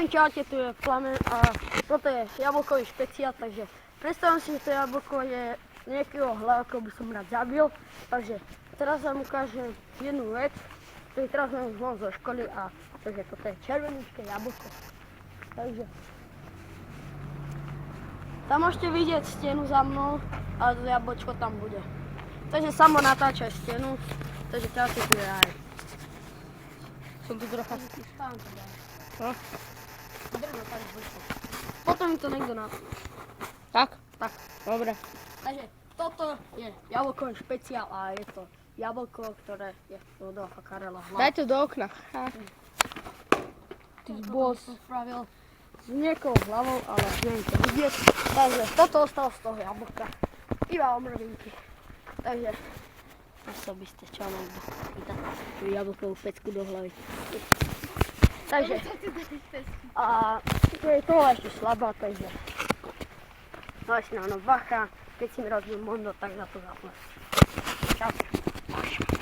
čaute, tu je Plamen a toto je jablkový špeciál, takže predstavím si, že to jablko je nejakého hlavko, by som rád zabil. Takže teraz vám ukážem jednu vec, ktorý teraz mám von zo školy a takže toto je červeníčke jablko. Takže tam môžete vidieť stenu za mnou a to jablčko tam bude. Takže samo natáčaj stenu, takže teraz si tu je aj. Som tu trocha spávam to dá. No? Drno tak zvyšlo. Potom mi to niekto na... Tak? Tak. Dobre. Takže toto je jablkový špeciál a je to jablko, ktoré je Rudolfa Karela hlava. Daj to do okna. Ty boss. Som spravil s niekou hlavou, ale neviem to vidieť. Takže toto ostalo z toho jablka. Iba omrvinky. Takže asi by ste čo niekto pýtať jablkovú pecku do hlavy. Takže a je to ešte slabá, takže ale si na mnou bacha, keď si mi rozbil mondo, tak za to zaplať. Čau.